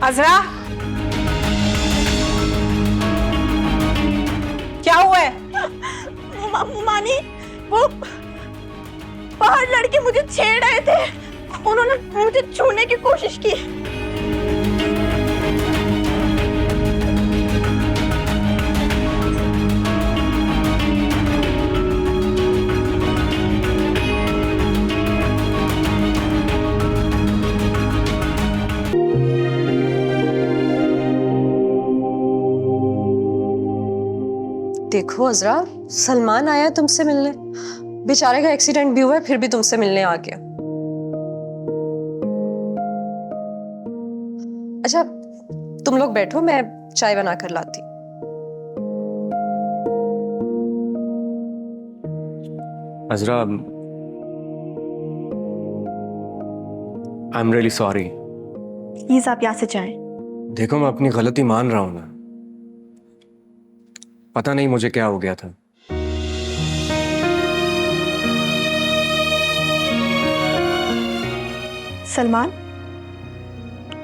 अजरा, क्या हुआ है? मानी, वो बाहर लड़के मुझे छेड़ रहे थे। उन्होंने मुझे छूने की कोशिश की। देखो अजरा, सलमान आया तुमसे मिलने। बेचारे का एक्सीडेंट भी हुआ है, फिर भी तुमसे मिलने आ गया। अच्छा, तुम लोग बैठो, मैं चाय बना कर लाती। Azra, I am really sorry. Please आप यहाँ से जाएं। देखो, मैं अपनी गलती मान रहा हूं ना। पता नहीं मुझे क्या हो गया था। सलमान,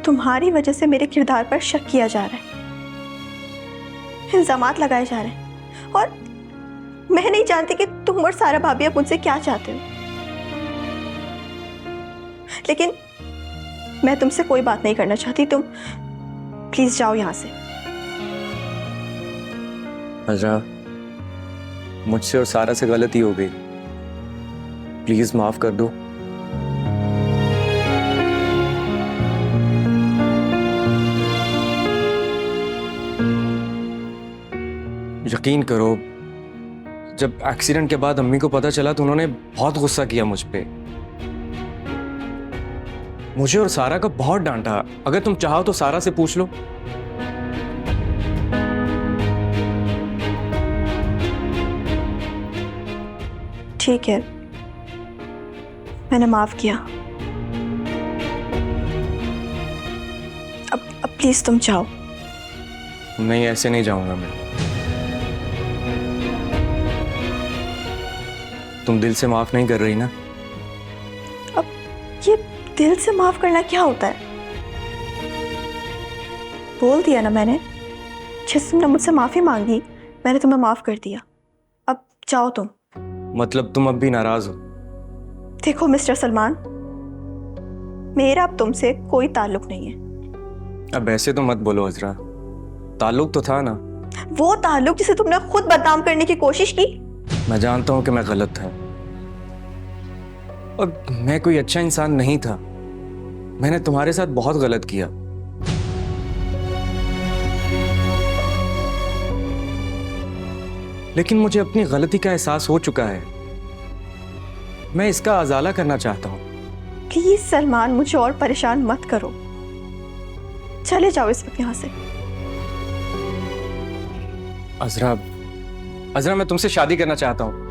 तुम्हारी वजह से मेरे किरदार पर शक किया जा रहा है, इल्जामात लगाए जा रहे हैं, और मैं नहीं जानती कि तुम और सारा भाभी अब मुझसे क्या चाहते हो। लेकिन मैं तुमसे कोई बात नहीं करना चाहती। तुम प्लीज जाओ यहाँ से। अजरा, मुझसे और सारा से गलती हो गई। प्लीज माफ कर दो। यकीन करो, जब एक्सीडेंट के बाद अम्मी को पता चला तो उन्होंने बहुत गुस्सा किया मुझ पे। मुझे और सारा को बहुत डांटा। अगर तुम चाहो तो सारा से पूछ लो। ठीक है, मैंने माफ किया। अब प्लीज तुम जाओ। नहीं, ऐसे नहीं जाऊंगा मैं। तुम दिल से माफ नहीं कर रही ना? अब ये दिल से माफ करना क्या होता है? बोल दिया ना मैंने, जिस तुमने मुझसे माफी मांगी मैंने तुम्हें माफ कर दिया। अब जाओ तुम। मतलब तुम अब भी नाराज हो? देखो मिस्टर सलमान, मेरा अब तुमसे कोई ताल्लुक नहीं है। अब ऐसे तो मत बोलो अजरा, ताल्लुक तो था ना। वो ताल्लुक जिसे तुमने खुद बदनाम करने की कोशिश की। मैं जानता हूं कि मैं गलत था और मैं कोई अच्छा इंसान नहीं था। मैंने तुम्हारे साथ बहुत गलत किया। लेकिन मुझे अपनी गलती का एहसास हो चुका है। मैं इसका अजाला करना चाहता हूं। प्लीज सलमान, मुझे और परेशान मत करो। चले जाओ इस वक्त यहाँ से। अजरा, अजरा, मैं तुमसे शादी करना चाहता हूं।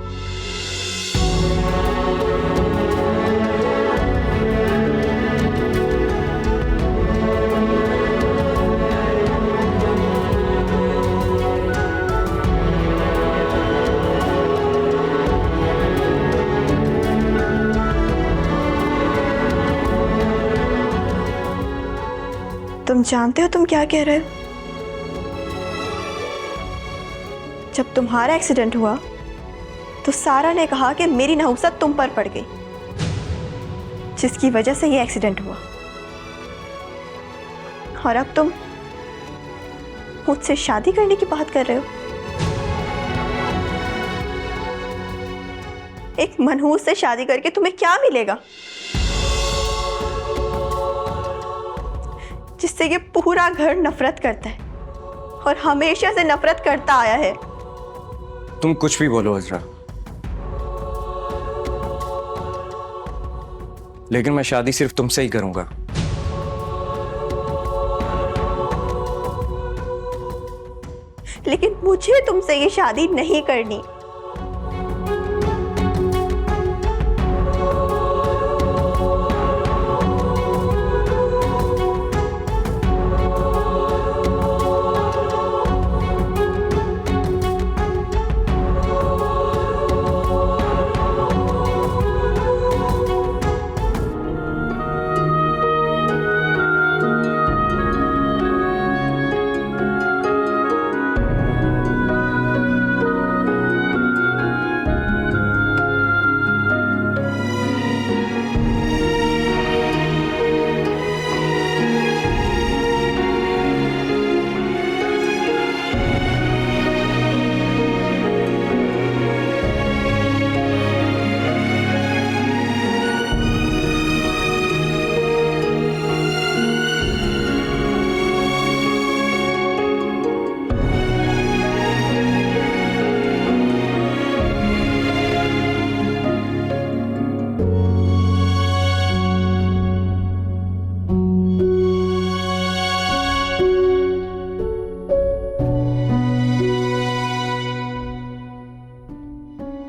तुम जानते हो तुम क्या कह रहे हो? जब तुम्हारा एक्सीडेंट हुआ तो सारा ने कहा कि मेरी नहुसत तुम पर पड़ गई, जिसकी वजह से ये एक्सीडेंट हुआ। और अब तुम मुझसे शादी करने की बात कर रहे हो। एक मनहूस से शादी करके तुम्हें क्या मिलेगा, जिससे ये पूरा घर नफरत करता है और हमेशा से नफरत करता आया है। तुम कुछ भी बोलो अजरा, लेकिन मैं शादी सिर्फ तुमसे ही करूंगा। लेकिन मुझे तुमसे ये शादी नहीं करनी।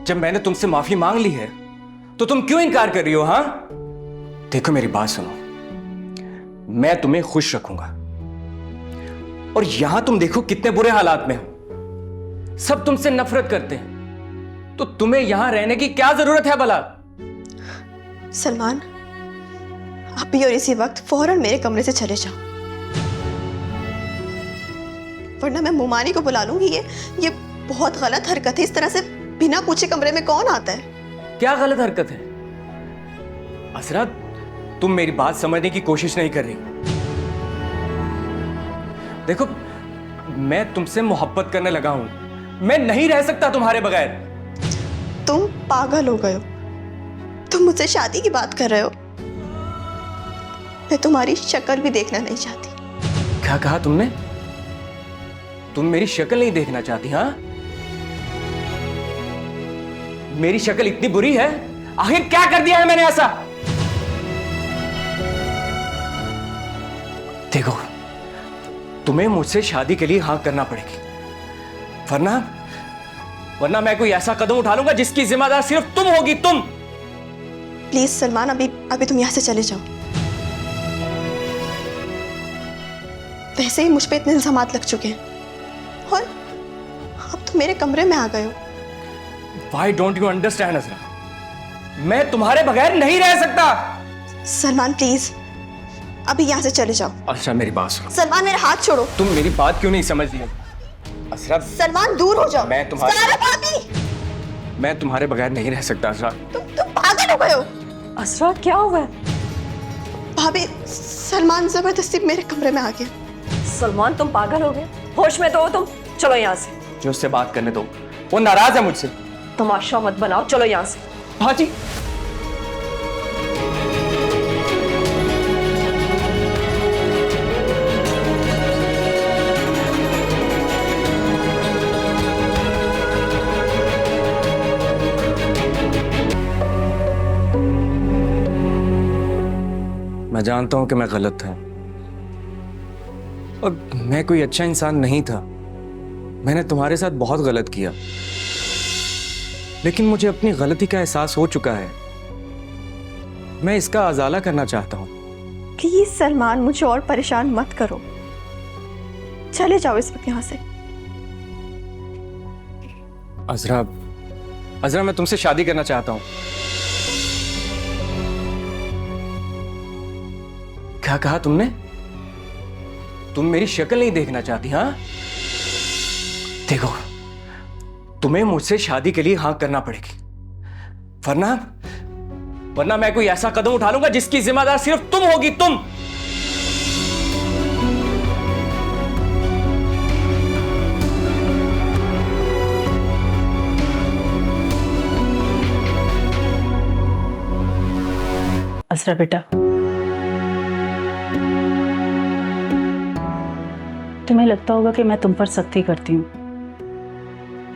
जब मैंने तुमसे माफी मांग ली है तो तुम क्यों इनकार कर रही हो? हाँ, देखो मेरी बात सुनो, मैं तुम्हें खुश रखूंगा। और यहां तुम देखो कितने बुरे हालात में हो, सब तुमसे नफरत करते हैं, तो तुम्हें यहां रहने की क्या जरूरत है भला? सलमान, आप भी और इसी वक्त फौरन मेरे कमरे से चले जाओ, वरना मैं मुमानी को बुला लूंगी। ये बहुत गलत हरकत है। इस तरह से बिना पूछे कमरे में कौन आता है? क्या गलत हरकत है? असरा, तुम मेरी बात समझने की कोशिश नहीं कर रही। देखो, मैं तुमसे मोहब्बत करने लगा हूं, मैं नहीं रह सकता तुम्हारे बगैर। तुम पागल हो गए हो, तुम मुझसे शादी की बात कर रहे हो। मैं तुम्हारी शक्ल भी देखना नहीं चाहती। क्या कहा तुमने? तुम मेरी शक्ल नहीं देखना चाहती? हाँ, मेरी शक्ल इतनी बुरी है? आखिर क्या कर दिया है मैंने ऐसा? देखो, तुम्हें मुझसे शादी के लिए हाँ करना पड़ेगी, वरना मैं कोई ऐसा कदम उठा लूंगा जिसकी जिम्मेदार सिर्फ तुम होगी, तुम। प्लीज सलमान, अभी तुम यहां से चले जाओ। वैसे ही मुझ पे इतने इल्जामात लग चुके हैं और अब तुम मेरे कमरे में आ गए हो। Why don't you understand, असरा? मैं तुम्हारे बगैर नहीं रह सकता। सलमान प्लीज, अभी यहाँ से चले जाओ। अच्छा, मेरी बात सुनो। सलमान, मेरा हाथ छोड़ो। तुम मेरी बात क्यों नहीं समझ रही हो? असरा, सलमान दूर हो जाओ। मैं तुम्हारे सारा भाभी, मैं तुम्हारे बगैर नहीं रह सकता। असरा, तुम पागल हो गए हो। असरा क्या हुआ है? भाभी, सलमान जबरदस्ती मेरे कमरे में आ गया। सलमान तुम पागल हो गए? होश में तो हो तुम? चलो यहाँ से। जो उससे बात करने दो, वो नाराज है मुझसे। तमाशा मत बनाओ, चलो यहाँ से। भाजी, मैं जानता हूं कि मैं गलत था और मैं कोई अच्छा इंसान नहीं था। मैंने तुम्हारे साथ बहुत गलत किया, लेकिन मुझे अपनी गलती का एहसास हो चुका है। मैं इसका अजाला करना चाहता हूं। प्लीज सलमान, मुझे और परेशान मत करो। चले जाओ इस वक्त यहाँ से। अजरा, मैं तुमसे शादी करना चाहता हूं। क्या कहा तुमने? तुम मेरी शक्ल नहीं देखना चाहती? हाँ, देखो, तुम्हें मुझसे शादी के लिए हाँ करना पड़ेगी, वरना मैं कोई ऐसा कदम उठा लूंगा जिसकी जिम्मेदार सिर्फ तुम होगी, तुम। असरा बेटा, तुम्हें लगता होगा कि मैं तुम पर सख्ती करती हूँ।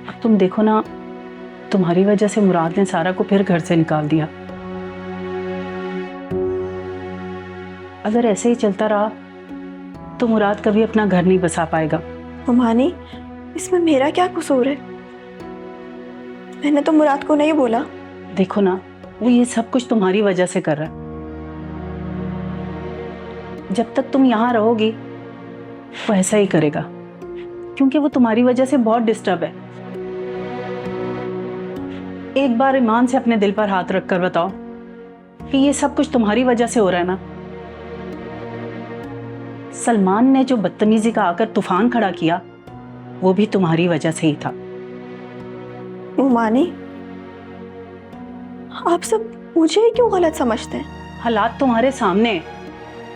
अब तुम देखो ना, तुम्हारी वजह से मुराद ने सारा को फिर घर से निकाल दिया। अगर ऐसे ही चलता रहा तो मुराद कभी अपना घर नहीं बसा पाएगा। मुमानी, इसमें मेरा क्या कसूर है? मैंने तो मुराद को नहीं बोला। देखो ना, वो ये सब कुछ तुम्हारी वजह से कर रहा है। जब तक तुम यहाँ रहोगी वो ऐसा ही करेगा, क्योंकि वो तुम्हारी वजह से बहुत डिस्टर्ब है। एक बार ईमान से अपने दिल पर हाथ रखकर बताओ कि ये सब कुछ तुम्हारी वजह से हो रहा है ना। सलमान ने जो बदतमीजी का आकर तूफान खड़ा किया वो भी तुम्हारी वजह से ही था। मुमानी, आप सब मुझे ही क्यों गलत समझते हैं? हालात तुम्हारे सामने हैं।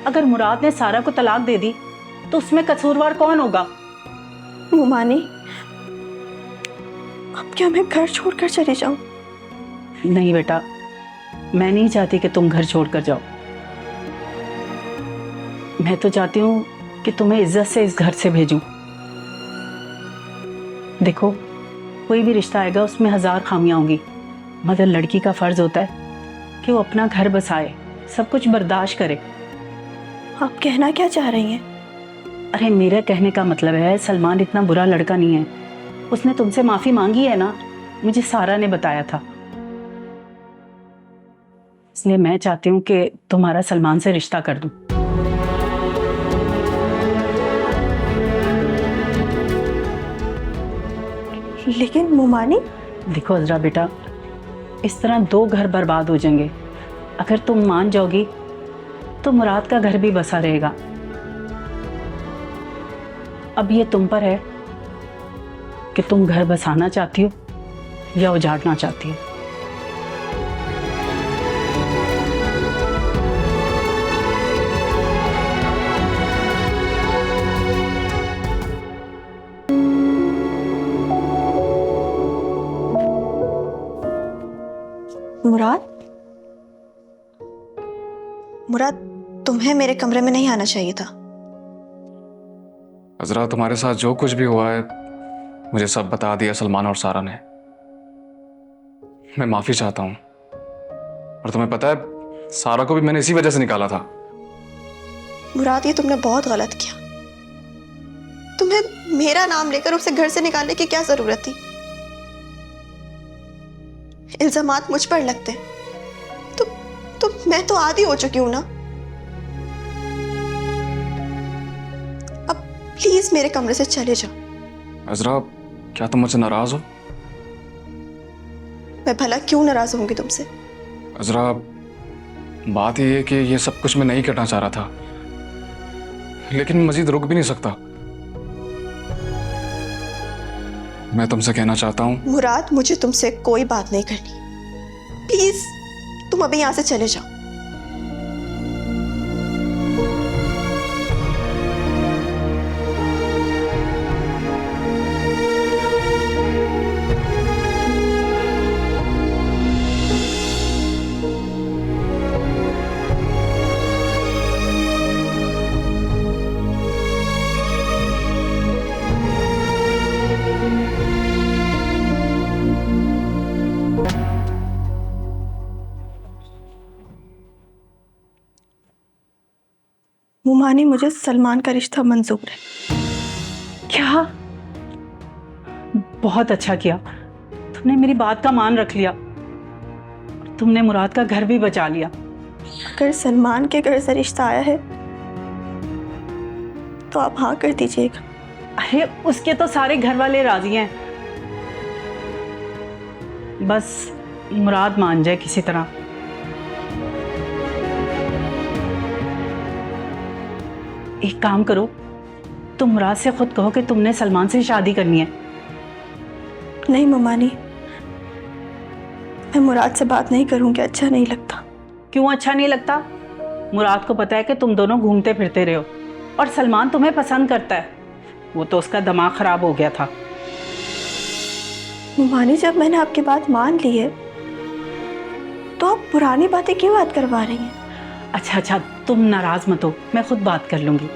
अगर मुराद ने सारा को तलाक दे दी तो उसमें कसूरवार कौन होगा? मुमानी, अब क्या मैं घर छोड़कर चली जाऊं? नहीं बेटा, मैं नहीं चाहती कि तुम घर छोड़कर जाओ। मैं तो चाहती हूँ कि तुम्हें इज्जत से इस घर से भेजूं। देखो, कोई भी रिश्ता आएगा उसमें 1000 खामियां होंगी, मगर लड़की का फर्ज होता है कि वो अपना घर बसाए, सब कुछ बर्दाश्त करे। आप कहना क्या चाह रही हैं? अरे, मेरे कहने का मतलब है सलमान इतना बुरा लड़का नहीं है। उसने तुमसे माफी मांगी है ना, मुझे सारा ने बताया था। इसलिए मैं चाहती हूँ कि तुम्हारा सलमान से रिश्ता कर दूं। लेकिन मुमानी, देखो अजरा बेटा, इस तरह 2 घर बर्बाद हो जाएंगे। अगर तुम मान जाओगी तो मुराद का घर भी बसा रहेगा। अब ये तुम पर है कि तुम घर बसाना चाहती हो या उजाड़ना चाहती हो। मुराद, मुराद, तुम्हें मेरे कमरे में नहीं आना चाहिए था। अजरा, तुम्हारे साथ जो कुछ भी हुआ है मुझे सब बता दिया सलमान और सारा ने। मैं माफी चाहता हूं। और तुम्हें पता है, सारा को भी मैंने इसी वजह से निकाला था। मुराद, ये तुमने बहुत गलत किया। तुम्हें मेरा नाम लेकर उसे घर से निकालने की क्या जरूरत थी? इल्जामात मुझ पर लगते तो मैं तो आदी हो चुकी हूं ना। अब प्लीज मेरे कमरे से चले जाओ। अजरा, क्या तुम मुझसे नाराज हो? मैं भला क्यों नाराज होंगी तुमसे? अजरा, बात यह है कि ये सब कुछ मैं नहीं करना चाह रहा था, लेकिन मजीद रुक भी नहीं सकता। मैं तुमसे कहना चाहता हूं। मुराद, मुझे तुमसे कोई बात नहीं करनी। प्लीज तुम अभी यहां से चले जाओ। मुमानी, मुझे सलमान का रिश्ता मंजूर है। क्या? बहुत अच्छा किया, तुमने मेरी बात का मान रख लिया। तुमने मुराद का घर भी बचा लिया। अगर सलमान के घर से रिश्ता आया है तो आप हाँ कर दीजिएगा। अरे उसके तो सारे घर वाले राजी हैं, बस मुराद मान जाए किसी तरह। एक काम करो, तुम मुराद से खुद कहो कि तुमने सलमान से शादी करनी है। नहीं मुमानी, मैं मुराद से बात नहीं करूंगी, अच्छा नहीं लगता। क्यों अच्छा नहीं लगता? मुराद को पता है कि तुम दोनों घूमते फिरते रहे हो और सलमान तुम्हें पसंद करता है। वो तो उसका दिमाग खराब हो गया था। मुमानी, जब मैंने आपकी बात मान ली है तो आप पुरानी बातें क्यों याद करवा रही हैं? अच्छा, तुम नाराज मत हो, मैं खुद बात कर लूंगी।